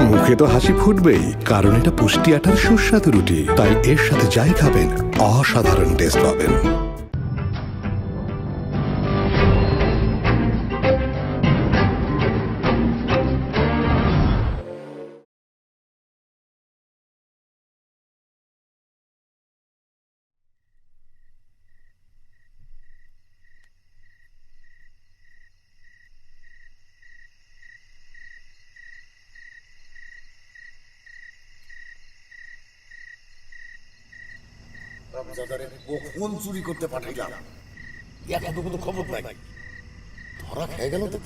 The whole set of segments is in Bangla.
মুখে তো হাসি ফুটবেই, কারণ এটা পুষ্টি আটার সুস্বাদু রুটি। তাই এর সাথে যাই খাবেন অসাধারণ টেস্ট পাবেন। কখন চুরি করতে পাঠাইলাম, এখনো কোনো খবর নাই। ধরা খেয়ে গেল তো।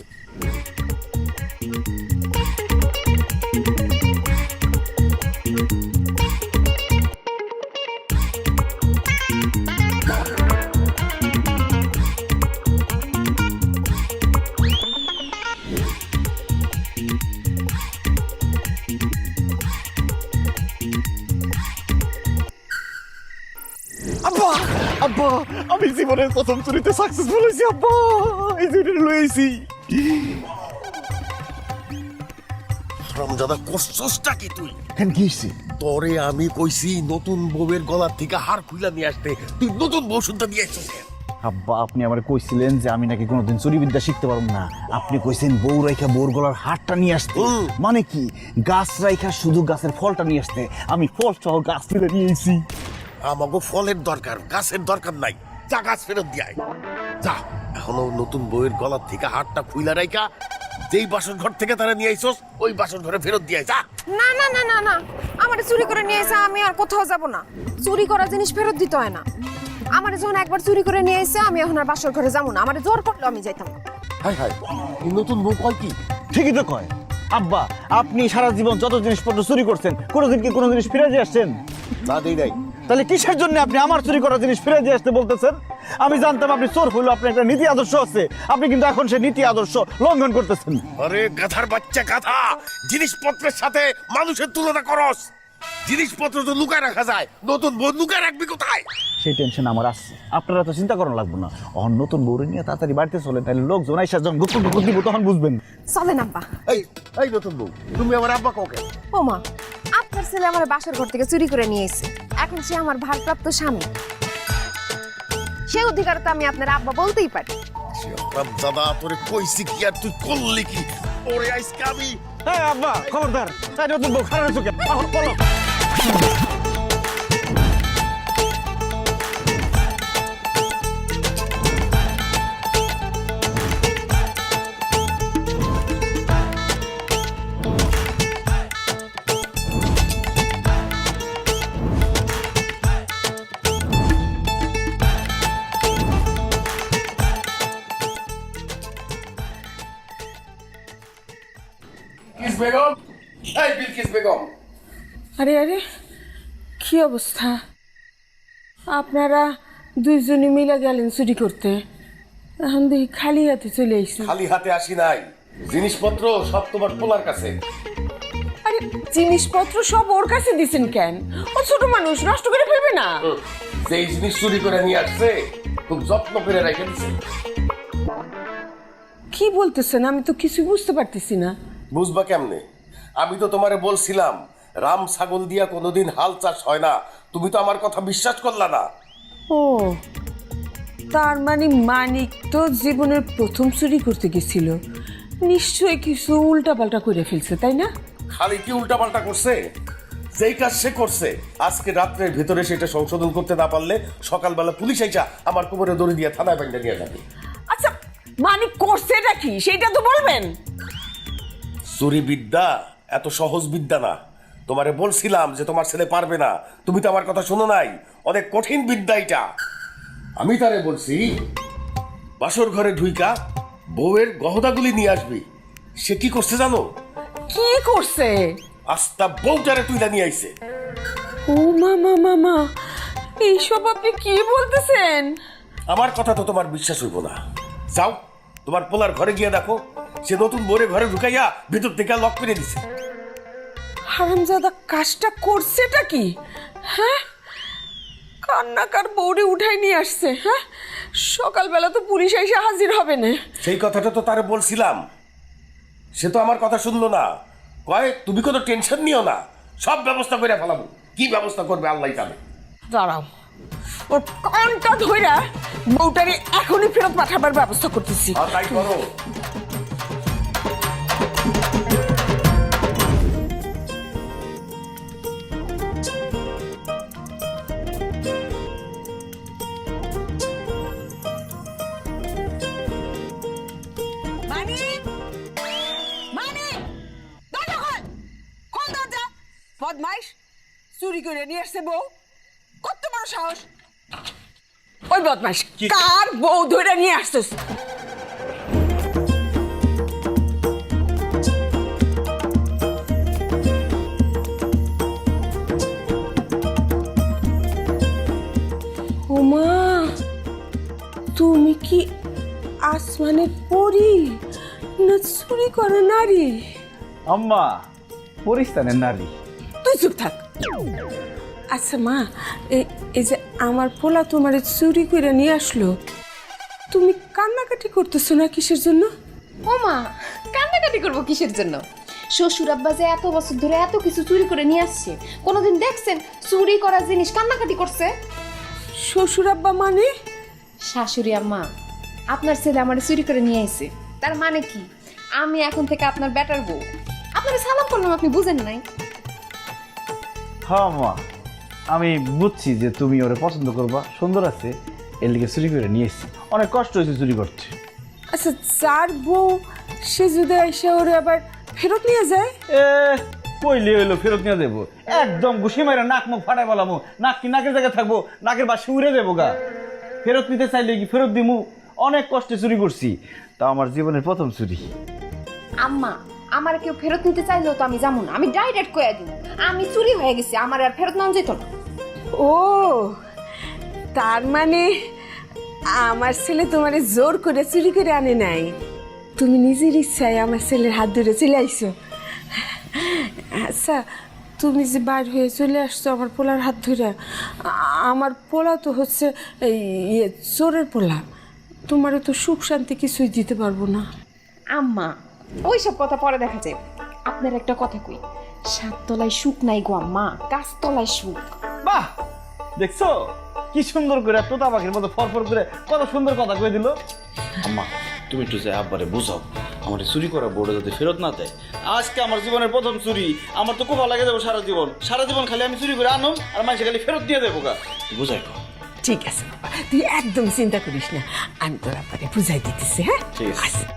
আব্বা আব্বা, আমি জীবনের প্রথম চুরিতে সাকসেসফুল হয়েছি আব্বা। এই চুরিটা লইছি। হারামজাদা, কষ্টটা কি তুই? কেন কি হইছে? তোরে আমি কইছি নতুন বউয়ের গলার থেকে হার খুইলা নিয়ে আসতে, তুই নতুন বউ শুনতে নিয়ে আসছিস। আব্বা, আপনি আমার কইছিলেন যে আমি নাকি কোনোদিন চুরি বিদ্যা শিখতে পারবো না। আপনি কইছেন বউ রাইখা বউর গলার হারটা নিয়ে আসতে। মানে কি, গাছ রাইখা শুধু গাছের ফলটা নিয়ে আসতে। আমি ফল সহ গাছ তুলে নিয়ে এসেছি। আমাকে ফলের দরকার, গাছের দরকার নাই। যা গাছ ফেরত দিয়ে যা। এখনো নতুন বউয়ের গলার থেকে হারটা খুইলা রাইখা যেই বাসন ঘর থেকে তারা নিয়ে আইছস ওই বাসন ঘরে ফেরত দিয়ে যা। না না না না না, আমার চুরি করে নিয়ে এসে আমি আর কোথাও যাব না। চুরি করা জিনিস ফেরত দিতে হয় না। আমার যখন একবার চুরি করে নিয়ে এসে আমি এখন আর বাসর ঘরে যাবো না। আমার জোর করলে আমি যাইতাম না। হাই হাই, এই নতুন বউ কয় কি? ঠিকই তো কয়। আব্বা, আপনি সারা জীবন যত জিনিসপত্র চুরি করছেন, কোনোদিন কি কোনো জিনিস ফিরে দিয়ে আসছেন? না দেই নাই। তাহলে কিসের জন্য আপনি আমার চুরি করা জিনিস ফিরে দিয়ে আসতে বলতেছেন? আমি জানতাম আপনি চোর হইলো, আপনার একটা নীতি আদর্শ আছে। আপনি কিন্তু এখন সেই নীতি আদর্শ লঙ্ঘন করতেছেন। আরে গাধার বাচ্চা গাধা, জিনিসপত্রের সাথে মানুষের তুলনা করস। জিনিসপত্র তো লুকায় রাখা যায়, নতুন বউ লুকায় রাখবি কোথায়? সেই টেনশন আমার আছে। আপনারা তো চিন্তা করানো লাগবে না। নতুন বউরে নিয়ে তাড়াতাড়ি বাড়িতে চলে, তাহলে লোকজন আইসা যখন গুপ্ত গুপ্ত দিব তখন বুঝবেন। চলেন আব্বা। এই এই নতুন বউ, তুমি আমার আব্বা কাউকে? ও মা, আপনার ছেলে আমার বাসর ঘর থেকে চুরি করে নিয়ে এসেছে। এখন সে আমার ভারপ্রাপ্ত স্বামী। সে অধিকার তো আমি আপনার আব্বা বলতেই পারি। দাদা, তোরে কইছি কি আর তুই করলি কি? ওরে আজকে আমি। হ্যাঁ আব্বা, খবরদার। তাই নতুন বউ খারাপ চোখে বলো। বিলকিস বেগম, এই বিলকিস বেগম। আরে আরে, কি অবস্থা? আপনারা দুইজনে মিলে গেলেন চুরি করতে, এখন দেখি খালি হাতে চলে আইছেন। খালি হাতে আসি নাই, জিনিসপত্র সব তোমার পোলার কাছে। আরে জিনিসপত্র সব ওর কাছে দিছেন কেন? ও ছোট মানুষ, নষ্ট করে ফেলবে না। যেই জিনিস চুরি করে নিয়ে আসছে খুব যত্ন করে রেখে দিছে। কি বলতেছেন? আমি তো কিছু বুঝতে পারতেছি না। বুঝবা কেমনে? আমি তো তোমারে বলছিলাম রাম ছাগল দিয়া কোনোদিন হাল চাষ হয় না। তুমি তো আমার কথা বিশ্বাস করলা না। ও, তার মানে মানিক তো জীবনের প্রথম চুরি করতে গেছিল, নিশ্চয়ই কিছু উল্টাপাল্টা করে ফেলছে, তাই না? খালি কি উল্টাপাল্টা করছে? যেই কাজ সে করছে আজকে রাত্রের ভিতরে সেটা সংশোধন করতে না পারলে সকালবেলা পুলিশ আইসা আমার কোমরে দড়ি দিয়ে থানায় বাইন্দা নিয়ে যাবে। আচ্ছা, মানিক করছেটা কি সেটা তো বলবেন। চুরি বিদ্যা এত সহজ বিদ্যা না। তোমারে বলছিলাম যে তোমার ছেলে পারবে না, তুমি তো আমার কথা শোনো নাই। অনেক কঠিন বিদ্যা এটা। আমি তারে বলছি বাসর ঘরে ঢুইকা বউয়ের গহদাগুলি নিয়ে আসবি। সে কি করছে জানো? কি করছে? আস্তা বউটারে তুইলা নিয়ে আইছে। ও মামা মামা, এইসব আপনি কি বলতেছেন? আমার কথা তো তোমার বিশ্বাস হইব না। যাও তোমার পোলার ঘরে গিয়ে দেখো, সে নতুন বউরে ঘরে ঢুকাইয়া ভিতর থেকে লক করে দিছে। হারামজাদা কাজটা করছেটা কি? হ্যাঁ, কান্নাকার বউরে উঠাই নিয়ে আসছে। হ্যাঁ, সকালবেলা তো পুলিশ এসে হাজির হবে না। সেই কথাটা তো তারে বলছিলাম। সে তো আমার কথা শুনলো না, কয় তুমি কোনো টেনশন নিও না, সব ব্যবস্থা করে ফেলাবো। কি ব্যবস্থা করবে আল্লাহ জানে। দাঁড়াও, ওর কানটা ধইরা বউটারে এখনই ফেরত পাঠাবার ব্যবস্থা করতেছি। আর তাই করো। মানি মানি দরজা খোল, খোল দরজা। বদমাইশ, চুরি করে নিয়ে আসছে বউ, কত বড় সাহস! ওই বদমাইশ কার বউ ধরে নিয়ে আসছিস? ওমা, তুমি কি আসমানে পড়ি না চুরি করে নারী? আম্মা পরিস্তানের নারী। তুই চুপ থাক। আচ্ছা মা, এই যে আমার পোলা তোমার চুরি করে নিয়ে আসলো, তুমি কান্নাকাটি করতেছো না কিসের জন্য? ও মা, কান্নাকাটি করবো কিসের জন্য? শ্বশুর আব্বা যে এত বছর ধরে এত কিছু চুরি করে নিয়ে আসছে, কোনোদিন দেখছেন চুরি করা জিনিস কান্নাকাটি করছে? শ্বশুর আব্বা মানে? শাশুড়ি আম্মা, আপনার ছেলে আমার চুরি করে নিয়ে আসছে, তার মানে কি আমি এখন থেকে আপনার বেটার বউ। আপনার সালাম করলাম, আপনি বুঝেন নাই? হ্যাঁ মা, আমি বুঝছি যে তুমি ওরে পছন্দ করবা, সুন্দর আছে, এর লিগে চুরি করে নিয়ে এসেছি। অনেক কষ্ট হয়েছে চুরি করতে। আচ্ছা, যার বউ সে যদি এসে ওরে আবার ফেরত নিয়ে যায়? কইলে হইলো ফেরত নিয়ে দেবো, একদম ঘুষি মারে নাক মুখ ফাটাই বলামো, নাক কি নাকের জায়গায় থাকবো, নাকের বাসে উড়ে দেবো গা। ফেরত নিতে চাইলে কি ফেরত দিমু? অনেক কষ্টে চুরি করছি, তা আমার জীবনের প্রথম চুরি। আম্মা, আমার কেউ ফেরত নিতে চাইলেও তো আমি যাবো না, আমি ডাইরেক্ট কইয়া দিব আমি চুরি হয়ে গেছি, আমার আর ফেরত নেওয়া যেত না। ও, তার মানে আমার ছেলে তোমারে জোর করে চুরি করে আনে নাই, তুমি নিজের ইচ্ছায় আমার ছেলের হাত ধরে চলে আইছো। আচ্ছা, তুমি যে বাইর হয়ে চলে আসছো আমার পোলার হাত ধরে, আমার পোলা তো হচ্ছে এই চোরের পোলা, তোমারও তো সুখ শান্তি কিছুই দিতে পারবো না। আম্মা, ওইসব কথা পরে দেখা যায়। আপনার একটা কথা কই, সাততলায় সুখ নাই গো আম্মা, গাছতলায় সুখ। বাহ, দেখছো কি সুন্দর করে তোতা পাখির মতো ফরফর করে কত সুন্দর কথা কয়ে দিল। আম্মা, তুমি একটু যে আব্বারে বোঝাও, আমার চুরি করা বোর্ডে যাতে ফেরত না দেয়। আজকে আমার জীবনের প্রথম চুরি, আমার তো খুব ভালো লাগে যাবো সারা জীবন। সারা জীবন খালি আমি চুরি করে আনো আর মানুষে খালি ফেরত দিয়ে দেবো গা। বুঝাই কো। ঠিক আছে বাবা, তুই একদম চিন্তা করিস না, আমি তোর আব্বারে বুঝাই দিতেছি। হ্যাঁ, ঠিক আছে। আচ্ছা।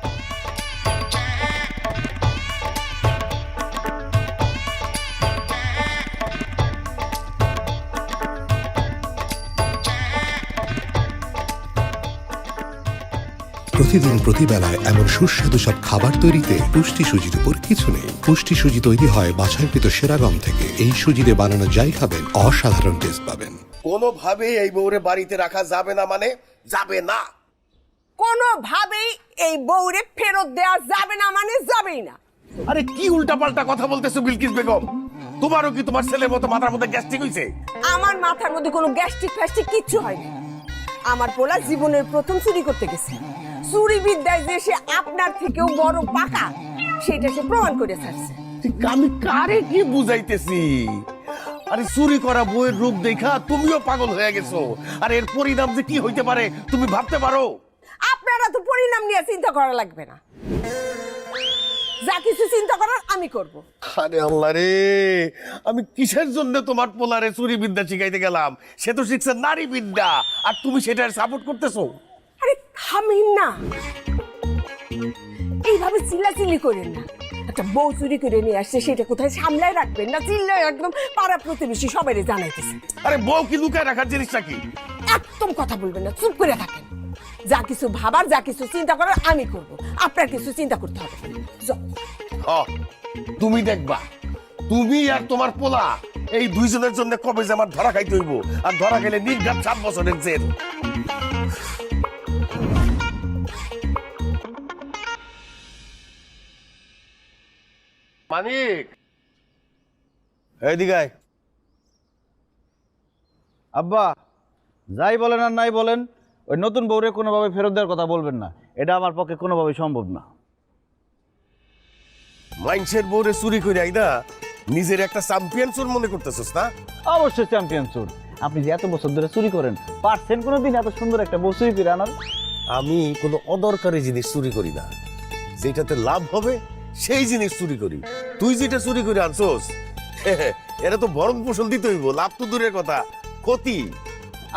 প্রতিদিন প্রতিবেলায় এমন সুস্বাদু সব খাবার তৈরিতে পুষ্টি সুজির উপর কিছু নেই। পুষ্টি সুজি তৈরি হয় বাছাইকৃত সেরা গম থেকে। এই সুজিতে বানানো যাই খাবেন অসাধারণ টেস্ট পাবেন। কোনোভাবেই এই বউরে বাড়িতে রাখা যাবে না, মানে যাবে না। কোনোভাবেই এই বউরে ফেরত দেওয়া যাবে না, মানে যাবেই না। আরে কি উল্টাপাল্টা কথা বলতেছো বিলকিস বেগম? তোমারও কি তোমার ছেলের মতো মাথার মধ্যে গ্যাস্ট্রিক হইছে? আমার মাথার মধ্যে কোনো গ্যাস্ট্রিক ফ্যাস্ট্রিক কিচ্ছু হয়নি। আমার পোলা জীবনের প্রথম চুরি করতে গেছে, চুরি বিদ্যায় যে সে আপনার থেকেও বড় পাকা সেটা সে প্রমাণ করে ছাড়ছে। আমি কারে কি বুঝাইতেছি? আরে চুরি করা বউয়ের রূপ দেখা তুমিও পাগল হয়ে গেছো, আর এর পরিণাম যে কি হইতে পারে তুমি ভাবতে পারো? আপনারা তো পরিণাম নিয়ে চিন্তা করা লাগবে না, যা কিছু চিন্তা করার আমি করব। আরে আল্লাহ রে, আমি কিসের জন্য তোমার পোলারে চুরি বিদ্যা শিখাইতে গেলাম? সে তো শিখছে নারী বিদ্যা, আর তুমি সেটার সাপোর্ট করতেছো। আরে থামিন না, এইভাবে চিল্লাচিল্লি করেন না। একটা বউ চুরি করে নিয়ে আসছে, সেটা কোথায় সামলায় রাখবেন না, চিল্লায় একদম পাড়া প্রতিবেশী সবাই জানাইতেছে। আরে বউ কি লুকায় রাখার জিনিসটা কি? একদম কথা বলবেন না, চুপ করে থাকেন। যা কিছু ভাবার, যা কিছু চিন্তা করার আমি করব, আপনার কিছু চিন্তা করতে হবে না। যাও। তুমি দেখবা, তুমি আর তোমার পোলা এই দুইজনের জন্য কবে যে আমার ধরা খাইতে হইব, আর ধরা গেলে নির্ঘাত 7 বছরের জেল। মানিক, এইদিকে আয়। আব্বা, যাই বলেন আর নাই বলেন, ওই নতুন বউরে কোনোভাবে ফেরত দেওয়ার কথা বলবেন না, এটা আমার পক্ষে কোনোভাবেই সম্ভব না। মাইনসের বউরে চুরি করে আইদা নিজের একটা চ্যাম্পিয়ন চোর মনে করতেছস না? অবশ্যই চ্যাম্পিয়ন চোর। আপনি যে এত বছর ধরে চুরি করেন, পারছেন কোনোদিন এত সুন্দর একটা বউ চুরি করে আনার? আমি কোনো অদরকারি জিনিস চুরি করি না, যেটাতে লাভ হবে সেই জিনিস চুরি করি। তুই যেটা চুরি করে আনছস এটা তো ভরণ পোষণ দিতে হইব, লাভ তো দূরের কথা, ক্ষতি।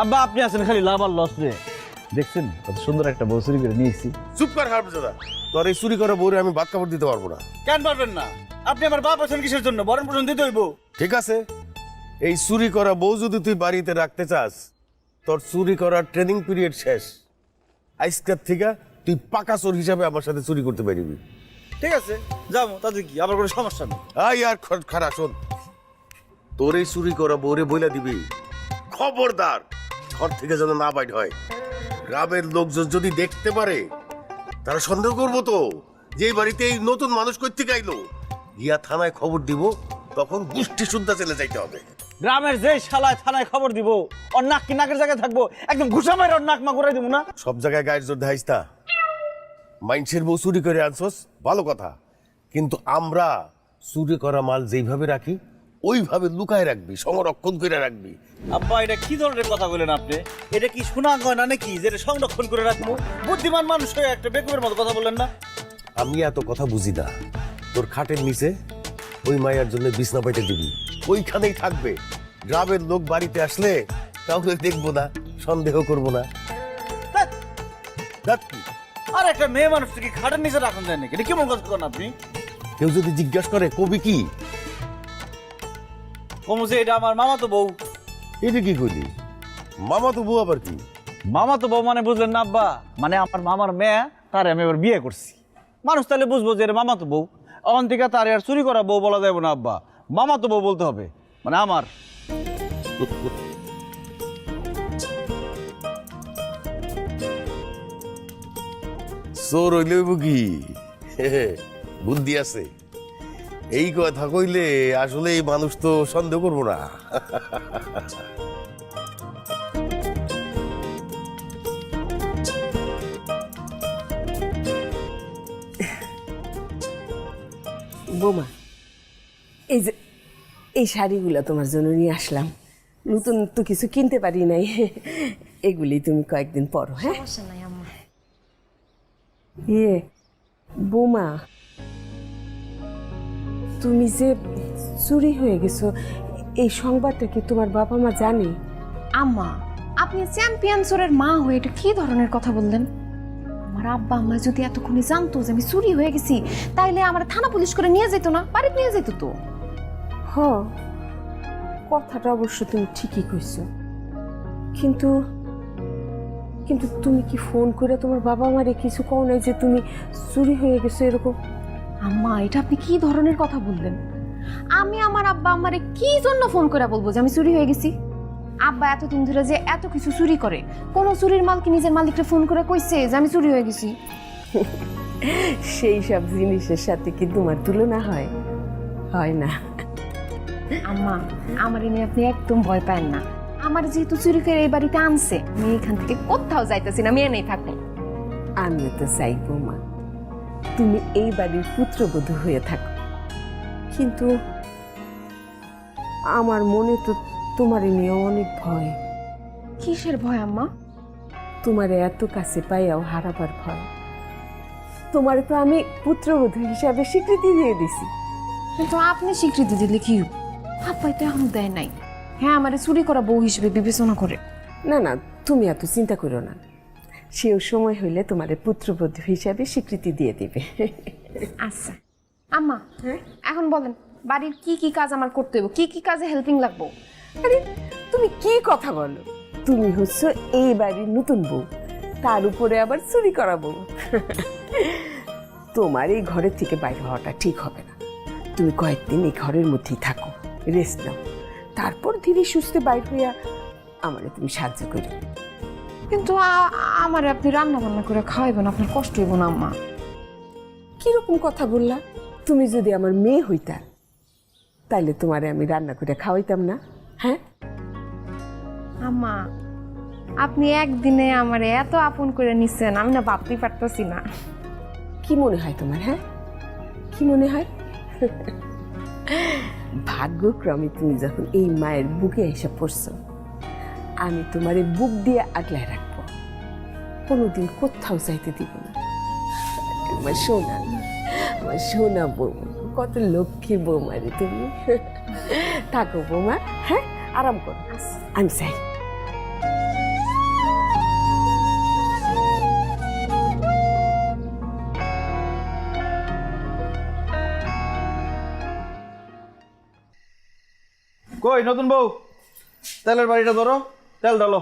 আব্বা আপনি আছেন খালি লাভ আর লস রে। দেখছেন কত সুন্দর একটা বউ চুরি করে নিয়েছি। চুপ কর হারামজাদা, তোর এই চুরি করা বউরে আমি ভাত কাপড় দিতে পারবো না। কেন পারবেন না? আপনি আমার বাপ আছেন কিসের জন্য? বরণ পোষণ দিতে হইব। ঠিক আছে, এই চুরি করা বউ যদি তুই বাড়িতে রাখতে চাস, তোর চুরি করার ট্রেনিং পিরিয়ড শেষ। আজকের থেকে তুই পাকা চোর হিসাবে আমার সাথে চুরি করতে পারবি। ঠিক আছে, যাবো, তাতে কি, আবার কোনো সমস্যা নেই। আই আর খারাপ শোন, তোর এই চুরি করা বউরে বইলা দিবি, খবরদার ঘর থেকে যেন না বাইর হয়। গ্রামের লোকজন যদি দেখতে পারে তারা সন্দেহ করবো তো যে এই বাড়িতে এই নতুন মানুষ কই থেকে আইলো। গিয়া থানায় খবর দিব, তখন গোষ্ঠী শুদ্ধা চলে যাইতে হবে। গ্রামের যে শালায় থানায় খবর দিব, ওর নাক কি নাকের জায়গায় থাকবো, একদম ঘুষা মাইর ওর নাক মা করে দিব না। সব জায়গায় গায়ের জোর দেখাইস না। মাইনসের বউ চুরি করে আনছস ভালো কথা, কিন্তু আমরা চুরি করা মাল যেইভাবে রাখি ওইভাবে লুকায় রাখবি, সংরক্ষণ করে রাখবি। আব্বা এটা কি ধরনের কথা বলেন আপনি? এটা কি শোনা গয়না নাকি যেটা সংরক্ষণ করে রাখবো? বুদ্ধিমান মানুষ হয়ে একটা বেকুবের মতো কথা বলেন না। আমি এত কথা বুঝি না। তোর খাটের নিচে ওই মায়ের জন্য বিছনা পেতে দিবি, ওইখানেই থাকবে। গ্রামের লোক বাড়িতে আসলে কাউকে দেখবো না, সন্দেহ করবো না। ধ্যাৎ, দেখ কি, আর একটা মেয়ে মানুষ কি খাটের নিচে রাখুন যায় নাকি? এটা কেমন কথা করেন আপনি? কেউ যদি জিজ্ঞাসা করে কবি কি, কমু যে এটা আমার মামা তো বউ। এটা কি কইলি? মামা তো বউ আবার কি? মামা তো বউ মানে বুঝলেন না আব্বা? মানে আমার মামার মেয়ে, তারে আমি এবার বিয়ে করছি। মানুষ তাহলে বুঝবো যে মামা তো বউ। অন থেকে তারে আর চুরি করা বউ বলা যাবে না আব্বা, মামা তো বউ বলতে হবে, মানে আমার। চোর হইলে কি বুদ্ধি আছে? এই কথা কইলে আসলে এই মানুষ তো সন্দেহ করবো না। বোমা, এই যে এই শাড়িগুলো তোমার জন্য নিয়ে আসলাম। নতুন তো কিছু কিনতে পারি নাই, এগুলি তুমি কয়েকদিন পরো। হ্যাঁ সমস্যা নাই আম্মা। ইয়ে বোমা, তুমি যে চুরি হয়ে গেছো এই সংবাদটা কি তোমার বাবা মা জানে? আম্মা, আপনি চ্যাম্পিয়ন চোরের মা হয়ে এটা কি ধরনের কথা বললেন? আমার আব্বা আম্মা যদি এতক্ষণে জানতো যে আমি চুরি হয়ে গেছি, তাইলে আমার থানা পুলিশ করে নিয়ে যেত না, বাড়িতে নিয়ে যেত তো। হ, কথাটা অবশ্য তুমি ঠিকই কইছো, কিন্তু কিন্তু তুমি কি ফোন করে তোমার বাবা মারে কিছু কও নাই যে তুমি চুরি হয়ে গেছো এরকম? আম্মা, এটা আপনি কি ধরনের কথা বললেন? আমি আমার আব্বা আম্মারে কি জন্য ফোন করে বলবো যে আমি চুরি হয়ে গেছি? আব্বা এতদিন ধরে যে এত কিছু চুরি করে, কোন চুরির মাল কি নিজের মালিককে ফোন করে কইছে যে আমি চুরি হয়ে গেছি? সেই সব জিনিসের সাথে কি তোমার তুলনা হয়? হয় না। আম্মা, আমার নিয়ে আপনি একদম ভয় পান না। আমার যেহেতু চুরি করে এই বাড়িতে আনছে, আমি এখান থেকে কোথাও যাইতেছি না, আমি এনেই থাকুন। আমিও তো চাই বৌমা তুমি এই বাড়ির পুত্রবধূ হয়ে থাকো, কিন্তু আমার মনে তো তোমার নিয়ে অনেক ভয়। কিসের ভয় আম্মা? তোমার এত কাছে পাইয়াও হারাবার ভয়। তোমারে তো আমি পুত্রবধূ হিসাবে স্বীকৃতি দিয়ে দিছি। কিন্তু আপনি স্বীকৃতি দিলে কি হবে? আব্বাই তো এখনো দেয় নাই। হ্যাঁ, আমার চুরি করা বউ হিসেবে বিবেচনা করে। না না, তুমি এত চিন্তা করো না, সেও সময় হইলে তোমারে পুত্রবধূ হিসাবে স্বীকৃতি দিয়ে দিবে। আচ্ছা আম্মা, এখন বলেন বাড়ির কি কি কাজ আমার করতে হবে, কি কি কাজে হেল্পিং লাগবো? আরে তুমি কি কথা বলো? তুমি হচ্ছ এই বাড়ির নতুন বউ, তার উপরে আবার চুরি করা বউ। তোমার এই ঘরের থেকে বাইরে হওয়াটা ঠিক হবে না। তুমি কয়েকদিন এই ঘরের মধ্যেই থাকো, রেস্ট নাও, তারপর ধীরে সুস্থে বাইর হইয়া আমারে তুমি সাহায্য করো। কিন্তু আমার আপনি রান্না বান্না করে খাওয়াইবেন, আপনার কষ্ট হইব না আম্মা? কিরকম কথা বললা? তুমি যদি আমার মেয়ে হইতা তাইলে তোমারে আমি রান্না করে খাওয়াইতাম না? হ্যাঁ আম্মা, আপনি একদিনে আমার এত আপন করে নিছেন, আমি না ভাবতেই পারতেছি না। কি মনে হয় তোমার? হ্যাঁ কি মনে হয়? ভাগ্যক্রমে তুমি যখন এই মায়ের বুকে এসে পড়ছো, আমি তোমারে বুক দিয়ে আগলায় রাখবো, কোনোদিন কোথাও যাইতে দিব না। আমার সোনা বৌমা, কত লক্ষ্মী বৌমা রে তুমি। থাকো বৌমা, হ্যাঁ আরাম করো, আমি চাই। কই নতুন বউ, তেলের বাড়িটা ধরো, তেল ডালো।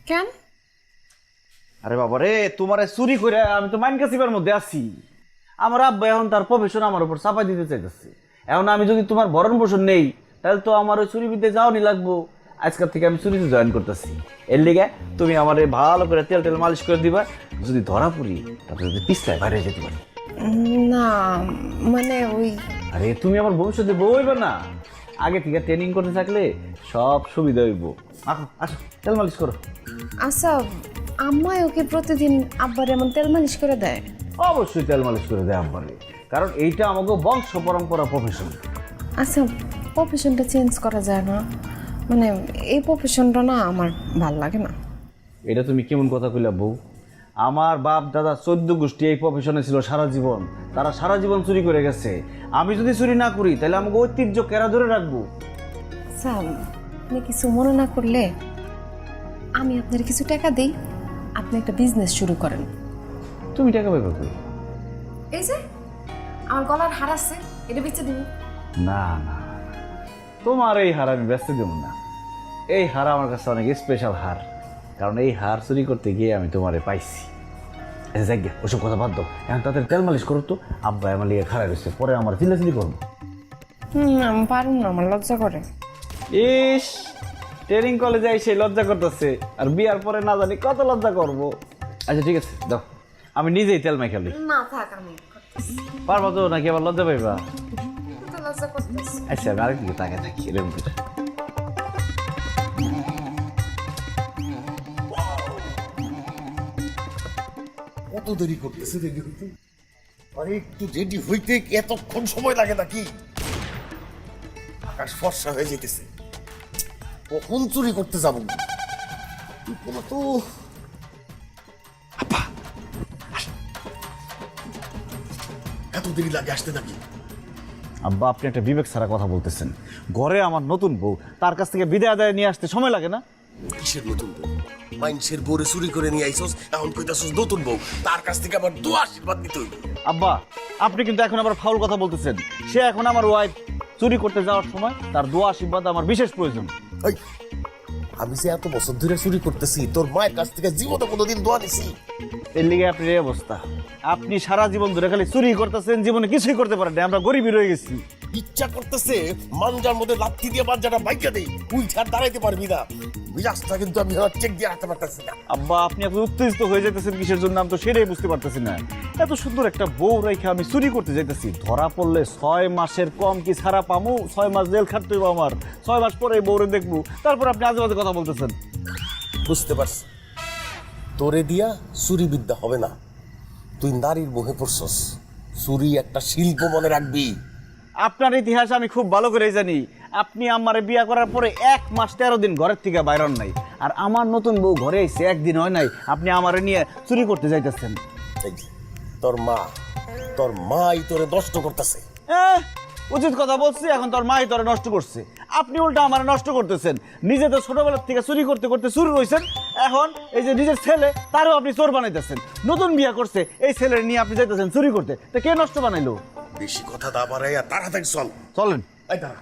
কেন? আরে বাবা রে, তোমারে চুরি করে আমি তো মাইন কাছিবার মধ্যে আছি। আমার আব্বা এখন তার প্রফেশন আমার উপর চাপাই দিতে চাইতেছে। এখন আমি যদি তোমার ভরণ পোষণ নেই, তাহলে তো আমার ওই চুরি বিদ্যে যাওয়ানি লাগবো। আজকের থেকে আমি চুরিতে জয়েন করতেছি। এর লিগে তুমি আমার ভালো করে তেল টেল মালিশ করে দিবা। যদি ধরা পড়ি তারপরে যদি পিছলায় বাইরে যেতে পারি। না মানে ওই, আরে তুমি আমার ভবিষ্যতে বউ হইবে না, আগে থেকে ট্রেনিং করতে থাকলে সব সুবিধা হইব। আসো আসো, তেল মালিশ করো। আচ্ছা আম্মাই ওকে প্রতিদিন আব্বার এমন তেল মালিশ করে দেয়? অবশ্যই তেল মালিশ করে দেয় আব্বারে, কারণ এইটা আমাকে বংশ পরম্পরা প্রফেশন। আচ্ছা প্রফেশনটা চেঞ্জ করা যায় না? মানে এই প্রফেশনটা না আমার ভাল লাগে না। এটা তুমি কেমন কথা কইলা বউ? আমার বাপ দাদা 14 গোষ্ঠী এই প্রফেশনে ছিল সারা জীবন, তারা সারা জীবন চুরি করে গেছে। আমি যদি চুরি না করি তাহলে আমাকে ঐতিহ্য কেরা ধরে রাখবো। আচ্ছা আপনি কিছু মনে না করলে আমি আপনার কিছু টাকা দিই, আপনি একটা বিজনেস শুরু করেন। তুমি টাকা পাইবে কই? এই যে আমার গলার হার আছে, এটা বেচে দিন। না না, তোমার এই হার আমি ব্যস্ত দেব না। এই হার আমার কাছে অনেক স্পেশাল হার, কারণ এই হার চুরি করতে গিয়ে আমি তোমারে পাইছি। যাই গে, ওসব কথা বাদ দাও, এখন তাদের তেল মালিশ করো তো। আব্বা আমার লিগে খারাপ হয়েছে, পরে আমার চিল্লাচিল্লি করবো। আমি পারুন না, আমার লজ্জা করে। ইস, ট্রেনিং কলেজে এসে লজ্জা করতেছে, আর বিয়ার পরে না জানি কত লজ্জা করবো। আচ্ছা ঠিক আছে, দাও আমি নিজেই তেল মাইখালি। না থাক, আমি পারবো তো নাকি আবার লজ্জা পাইবা? তো লজ্জা করতেছি। আচ্ছা আমি আরেকদিকে তাকে থাকি এরকম করে। কত দেরি করতেছে রেডি হইতে? আরে একটু রেডি হইতে এতক্ষণ সময় লাগে নাকি? আকাশ ফর্সা হয়ে যেতেছে, কখন চুরি করতে যাবো? কোনো তো আপা, এত দেরি লাগে আসতে নাকি? আব্বা আপনি একটা বিবেক ছাড়া কথা বলতেছেন। ঘরে আমার নতুন বউ, তার কাছ থেকে বিদায় আদায় নিয়ে আসতে সময় লাগে না? কিসের নতুন বউ? মাইনসের বউরে চুরি করে নিয়ে আইছস, এখন কইতাছস নতুন বউ। তার কাছ থেকে আবার দোয়া আশীর্বাদ নিতে হইবে। আব্বা আপনি কিন্তু এখন আবার ফাউল কথা বলতেছেন। সে এখন আমার ওয়াইফ, চুরি করতে যাওয়ার সময় তার দোয়া আশীর্বাদ আমার বিশেষ প্রয়োজন। এই, আমি যে এত বছর ধরে চুরি করতেছি, তোর মায়ের কাছ থেকে জীবনে কোনোদিন দোয়া নিছি? এর লিগে আপনার এই অবস্থা। আপনি সারা জীবন ধরে খালি চুরি করতেছেন, জীবনে কিছুই করতে পারেন না। আমরা গরিবই রয়ে গেছি। ইচ্ছা করতেছে মানজার মধ্যে লাথি দিয়ে মানজাটা বাইকা দেই, তুই ছাড় দাঁড়াইতে পারবি না। মিজাজটা কিন্তু আমি চেক দিয়ে রাখতে পারতেছি না। আব্বা আপনি এত উত্তেজিত হয়ে যেতেছেন কিসের জন্য, আমি তো সেটাই বুঝতে পারতেছি না। এত সুন্দর একটা বউ রেখে আমি চুরি করতে যাইতেছি, ধরা পড়লে 6 মাসের কম কি ছাড়া পামু? 6 মাস জেল খাটতে হইব আমার। 6 মাস পরে এই বউরে দেখবো, তারপর আপনি আজে বাজে কথা বলতেছেন। বুঝতে পারছি, তোরে দিয়া চুরি বিদ্যা হবে না। তুই নারীর মোহে পড়ছস। চুরি একটা শিল্প মনে রাখবি। আপনার ইতিহাস আমি খুব ভালো করেই জানি। আপনি আমারে বিয়া করার পরে 1 মাস 13 দিন ঘরের থেকে বাইরন নাই, আর আমার নতুন বউ ঘরে এসে 1 দিন হয় নাই আপনি আমারে নিয়ে চুরি করতে যাইতেছেন। এই যে, তোর মাই তোরে নষ্ট করতেছে। উচিত কথা বলছি, এখন তোর মাই তোরে নষ্ট করছে। আপনি উল্টা আমার নষ্ট করতেছেন। নিজে তো ছোটবেলার থেকে চুরি করতে করতে চুরি হয়েছেন, এখন এই যে নিজের ছেলে তারও আপনি চোর বানাইতেছেন। নতুন বিয়া করছে এই ছেলের নিয়ে আপনি যাইতেছেন চুরি করতে, তা কে নষ্ট বানাইলো? বেশি কথা দা বাড়াইয়া তাড়াতাড়ি চল। চলেন। এই দাঁড়া,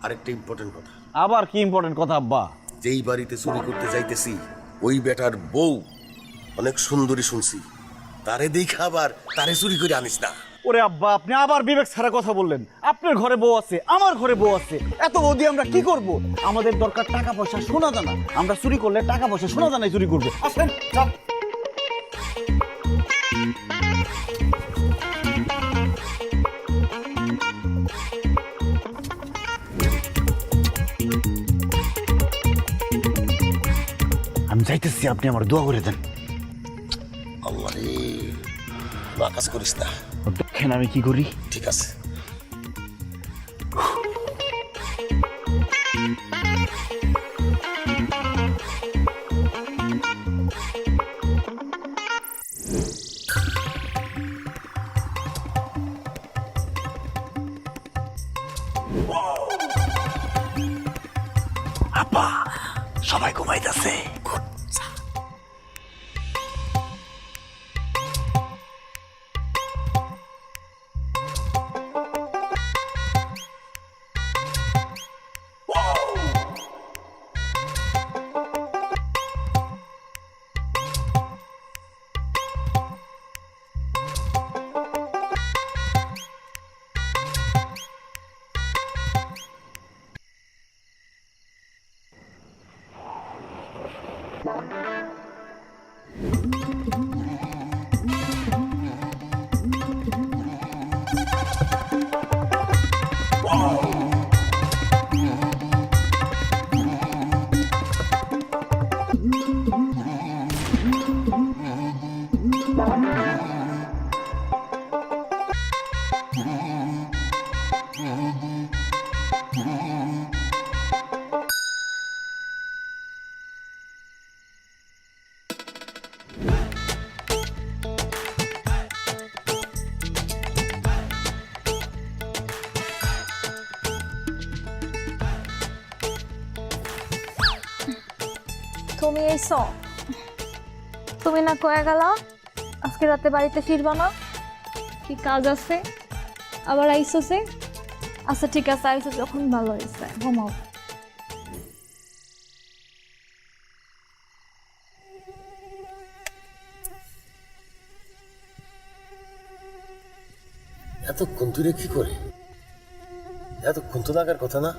আরেকটা ইম্পর্টেন্ট কথা। আবার কি ইম্পর্টেন্ট কথা আব্বা? যেই বাড়িতে চুরি করতে যাইতেছি, ওই বেটার বউ অনেক সুন্দরী শুনছি। তারে দেখা আবার তারে চুরি করে আনিস না। ওরে আব্বা আপনি আবার বিবেক ছাড়া কথা বললেন। আপনার ঘরে বউ আছে, আমার ঘরে বউ আছে, এত বউ দিয়ে আমরা কি করব? আমাদের দরকার টাকা পয়সা, সোনা দানা। আমরা চুরি করলে টাকা পয়সা সোনা দানাই চুরি করবো। আসেন চল। আমি চাইতেছি আপনি আমার দোয়া করে দেন। আল্লাহ রে, আকাশ করিস না। দেখেন আমি কি করি। ঠিক আছে। আব্বা সবাই ঘুমাইতেছে। তুমি এইসো, তুমি না কয়ে গেলা আজকে রাতে বাড়িতে ফিরবা না, কি কাজ আছে? আবার আইসোছে? আচ্ছা ঠিক আছে, আইসো যখন ভালো হয়েছে, ঘুমাও। এতক্ষণ ধরে কি করে? এতক্ষণ তো লাগার কথা না।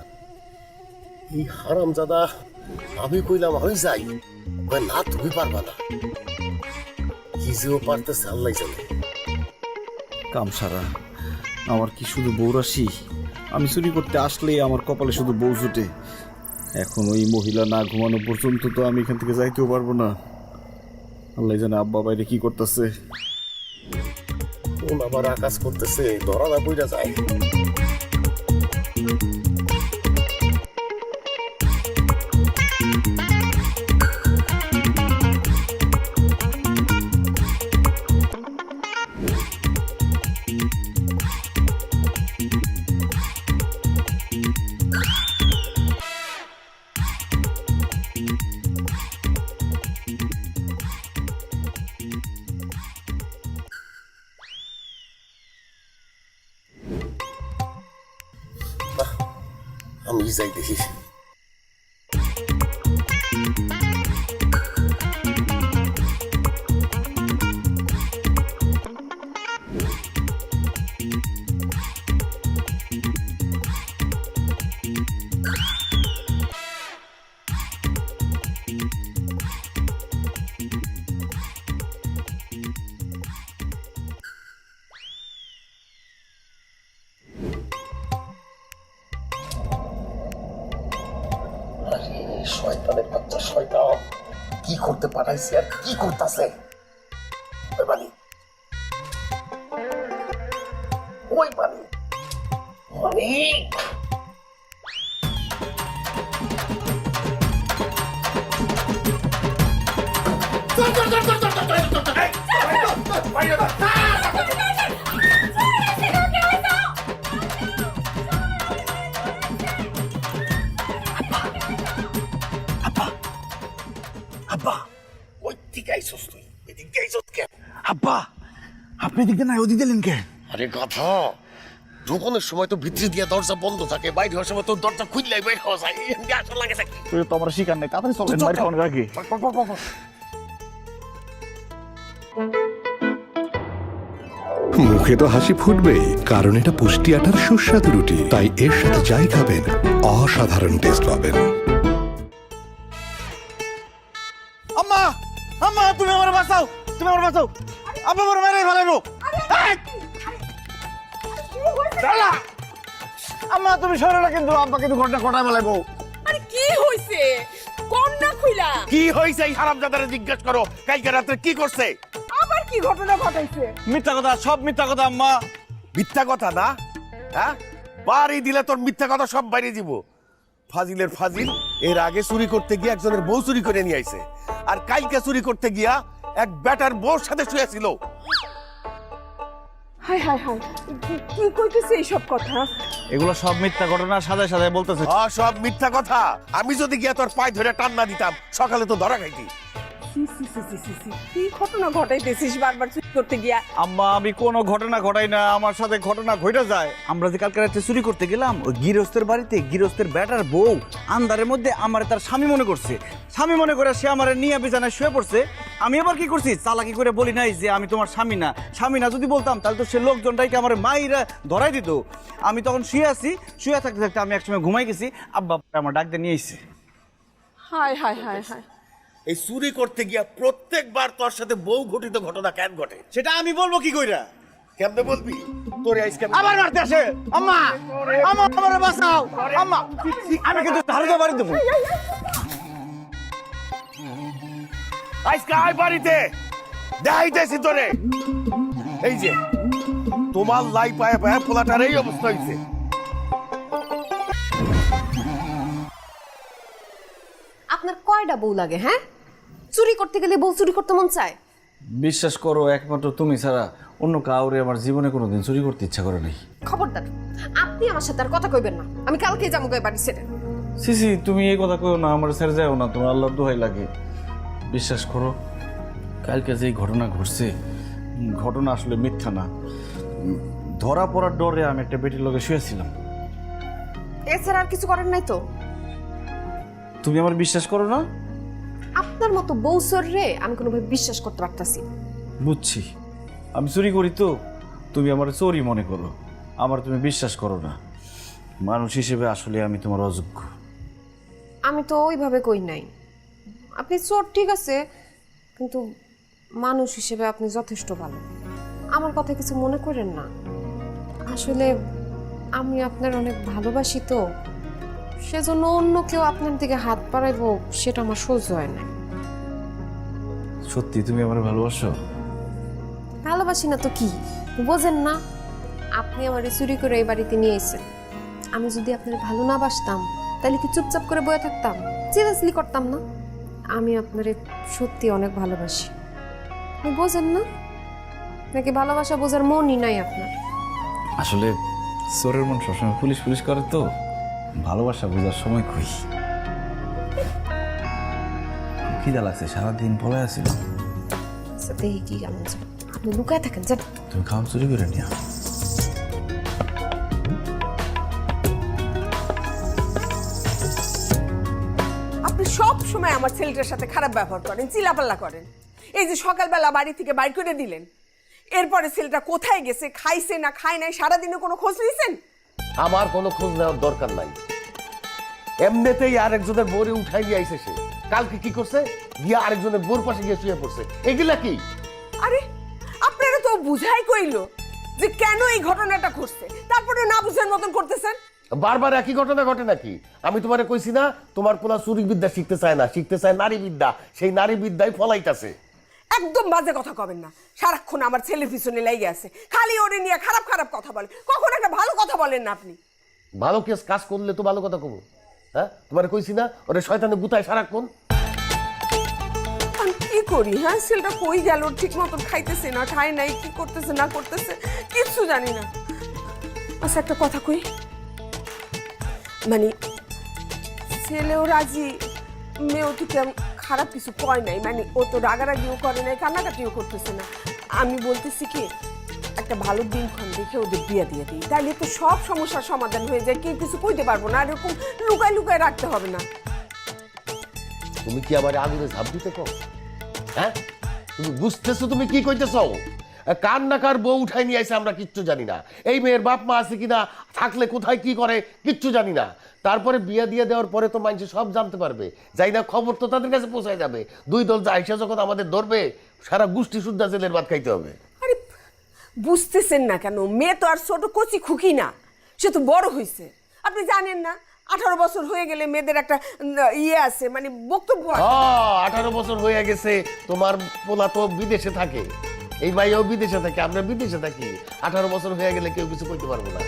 এই হারামজাদা আমি কইলাম হয়ে যাই, না তুমি পারবা না। কি যে ও পারতেছে আল্লাহ জানে। কাম সারা আমার কি শুধু বউরাশি? আমি চুরি করতে আসলেই আমার কপালে শুধু বউ জুটে। এখন ওই মহিলা না ঘুমানো পর্যন্ত তো আমি এখান থেকে যাইতেও পারবো না। আল্লাহ জানে আব্বা বাইরে কি করতেছে। কোন আবার আকাশ করতেছে, ধরা না কইরা যায়। আমি যাই দেখি। শয়তানের বাচ্চা শয়তান, কি করতে পাঠাইছে আর কি করতেছে? ওই বালি, ওই বালি, অনেক আব্বা আপনি এদিকে না ওদিকে দিলেন কে? আরে কথা, ঢোকানোর সময় তো ভিতরে দিয়া দরজা বন্ধ থাকে, বাইরে হওয়ার সময় তো দরজা খুললাই বাইরে হওয়া যায়। এমনি আসল লাগে থাকে। তুই তো আমার শিকার নেই, তাড়াতাড়ি চলেন বাইরে খাওয়ানোর আগে। মুখে তো হাসি ফুটবেই, কারণ এটা পুষ্টি আটার সুস্বাদু রুটি, তাই এর সাথে যাই খাবেন অসাধারণ টেস্ট পাবেন। আম্মা আম্মা তুমি আমার বাঁচাও, তুমি আমার বাঁচাও, আব্বা আমার মেরে ফেলাইবো। আম্মা তুমি সরে না, কিন্তু আব্বা কিন্তু ঘটনা ঘটায় ফেলাইবো। আরে কি হইছে? কন্যা খুইলা কি হয়েছে এই হারামজাদারে জিজ্ঞেস করো, কালকে রাতে কি করছে? আবার কি ঘটনা ঘটাইছে? মিথ্যা কথা, সব মিথ্যা কথা আম্মা। মিথ্যা কথা না? হ্যাঁ, বাড়ি দিলে তোর মিথ্যা কথা সব বাইরে দিব। ফাজিলের ফাজিল এর আগে চুরি করতে গিয়ে একজনের বউ চুরি করে নিয়ে আইছে, আর কালকে চুরি করতে গিয়া এক বেটার বউর সাথে শুয়েছিল। হায় হায় হায়, কি কইতেছে এইসব কথা? এগুলো সব মিথ্যা ঘটনা, সাজায় সাজায় বলতেছে। সব মিথ্যা কথা। আমি যদি গিয়া তোর পায়ে ধরে টান না দিতাম, সকালে তো ধরা খাইতি। কি ঘটনা ঘটাইতেছিস বারবার চুরি করতে গিয়া? আম্মা, আমি কোনো ঘটনা ঘটাই না, আমার সাথে ঘটনা ঘটে যায়। আমরা যে কালকে রাতে চুরি করতে গেলাম ওই গৃহস্থের বাড়িতে, গৃহস্থের বেটার বউ আন্ধারের মধ্যে আমার তার স্বামী মনে করছে। স্বামী মনে করে সে আমার নিয়ে বিছানায় শুয়ে পড়ছে। আমি এবার কি করছি, চালাকি করে বলি নাই যে আমি তোমার স্বামী না। স্বামী না যদি বলতাম তাহলে তো সে লোকজনটাকে আমার মাইরা ধরাই দিত। আমি তখন শুয়ে আছি, শুয়ে থাকতে থাকতে আমি একসময় ঘুমাই গেছি, আব্বা আমার ডাক দিয়ে নিয়ে এসেছে। হায় হায় হায় হায়, এই চুরি করতে গিয়া প্রত্যেকবার তোর সাথে বউ ঘটিত ঘটনা কেন ঘটে? সেটা আমি বলবো কি কইরা? কেমনে বলবি? তোরে আজকে আবার মারতে আসে। আম্মা, আম্মা আমারে বাঁচাও। আম্মা, আমি কিন্তু ধারণা বাড়ি দেবো। আজকে আয় বাড়িতে, দেখাইতেছি তোরে। এই যে তোমার লাই পায়ে পায়ে পোলাটার এই অবস্থা হয়েছে। আপনার কয়টা বউ লাগে? হ্যাঁ, চুরি করতে গেলে বউ চুরি করতে মন চায়? বিশ্বাস করো, একমাত্র তুমি ছাড়া অন্য কাউরে আমার জীবনে কোনোদিন চুরি করতে ইচ্ছা করে নাই। খবরদার, আপনি আমার সাথে আর কথা কইবেন না। আমি কালকে যাবো গায়ে বাড়ি ছেড়ে। সিসি, তুমি এই কথা কইও না, আমার ছেড়ে যাও না, তোমার আল্লাহর দোহাই লাগে। বিশ্বাস করো, কালকে যে ঘটনা ঘটছে, ঘটনা আসলে মিথ্যা না। ধরা পড়ার ডরে আমি একটা বেটির লগে শুয়েছিলাম। এছাড়া আর কিছু করেন নাই তো? তুমি আমার বিশ্বাস করো না? আপনার মতো বউ রে আমি কোনোভাবে বিশ্বাস করতে পারতাছি না। বুঝছি, আমি চুরি করি তো তুমি আমার চোরই মনে করো, আমার তুমি বিশ্বাস করো না। মানুষ হিসেবে আসলে আমি তোমার অযোগ্য। আমি তো ওইভাবে কই নাই। আপনি চোর ঠিক আছে, কিন্তু মানুষ হিসেবে আপনি যথেষ্ট ভালো। আমার কথা কিছু মনে করেন না। আসলে আমি আপনার অনেক ভালোবাসি তো, সেজন্য অন্য কেউ আপনার দিকে হাত বাড়াইবো সেটা আমার সহ্য হয় না। সত্যি তুমি আমার ভালোবাসো? ভালোবাসি না তো কি, বোঝেন না? আপনি আমার চুরি করে এই বাড়িতে নিয়ে এসেছেন। আমি যদি আপনার ভালো না বাসতাম তাহলে কি চুপচাপ করে বয়ে থাকতাম, সিরিয়াসলি করতাম না? আমি আপনারে সত্যি অনেক ভালোবাসি। আপনি বোঝেন না নাকি ভালোবাসা বোঝার মনই নাই আপনার? আসলে চোরের মন সবসময় পুলিশ পুলিশ করে তো, ভালোবাসা বোঝার সময় কই। খিদা লাগছে, সারাদিন পলে আছিল। সাথে কি কেমন আপনি লুকায় থাকেন যান। তুমি খাওয়া চুরি করে নিয়া। আপনি সব সময় আমার ছেলেটার সাথে খারাপ ব্যবহার করেন, চিলাপাল্লা করেন। এই যে সকালবেলা বাড়ি থেকে বাইর করে দিলেন, এরপরে ছেলেটা কোথায় গেছে, খাইছে না খায় নাই, সারাদিনে কোনো খোঁজ নিয়েছেন? আমার কোনো খোঁজ নেওয়ার দরকার নাই। এমনিতেই আরেকজনের বোরে উঠাই দিয়ে আইছে সে। কালকে কি করছে, গিয়া আরেকজনের বোর পাশে গিয়ে শুয়ে পড়ছে। এগুলা কি? আরে আপনারা তো বুঝাই কইলো যে কেন এই ঘটনাটা ঘটছে, তারপরে না বুঝার মতন করতেছেন। বারবার একই ঘটনা ঘটে নাকি? আমি তোমারে কইছি না তোমার পোলা চুরি বিদ্যা শিখতে চায় না, শিখতে চায় নারী বিদ্যা। সেই নারী বিদ্যাই ফলাইতাছে। একদম বাজে কথা কবেন না। সারাক্ষণ আমার ছেলের পিছনে লেগে আছে, খালি ওরে নিয়ে খারাপ খারাপ কথা বলে। কখন একটা ভালো কথা বলেন না আপনি? ভালো কেস কাজ করলে তো ভালো কথা কব। হ্যাঁ, তোমারে কইছি না ওরে শয়তানে গুতায় সারাক্ষণ। আমি কি করি? হ্যাঁ, ছেলেটা কই গেল, ঠিক মতন খাইতেছে না, খায় নাই, কি করতেছে না করতেছে কিচ্ছু জানি না। আচ্ছা একটা কথা কই, মানে ছেলেও রাজি, মেয়েও তো কেমন খারাপ কিছু কয় নাই, মানে ও তো রাগারাগিও করে নাই, কান্নাকাটিও করতেছে না। আমি বলতেছি কি, একটা ভালো দিনক্ষণ দেখে ওদের বিয়ে দিয়ে দিই, তাহলে তো সব সমস্যার সমাধান হয়ে যায়, কেউ কিছু কইতে পারবো না, আর এরকম লুকায় লুকায় রাখতে হবে না। তুমি কি আবার আগুনে ঝাঁপ দিতে কও? হ্যাঁ, তুমি বুঝতেছো তুমি কি কইতেছো? কার না কার বউ উঠাই নিয়ে আইছে আমরা কিচ্ছু জানি না। এই মেয়ের বাপ মা আছে কিনা, থাকলে কোথায় কি করে কিচ্ছু জানি না। তারপরে বিয়ে দিয়ে দেওয়ার পরে তো মানুষ সব জানতে পারবে, যাই না খবর তো তাদের কাছে পৌঁছায় যাবে। দুই দল আইসা যখন আমাদের ধরবে, সারা গোষ্ঠী শুদ্ধা জেলের ভাত খাইতে হবে। আরে বুঝতেছেন না কেন? মেয়ে তো আর ছোট কচি খুকি না, সে তো বড় হয়েছে। আপনি জানেন না 18 বছর হয়ে গেলে মেয়েদের একটা ইয়ে আছে, মানে বক্তব্য আছে। 18 বছর হয়ে গেছে, তোমার পোলা তো বিদেশে থাকে, এই মাইও বিদেশে থাকে, আমরা বিদেশে থাকি। 18 বছর হয়ে গেলে কেউ কিছু করতে পারবো না।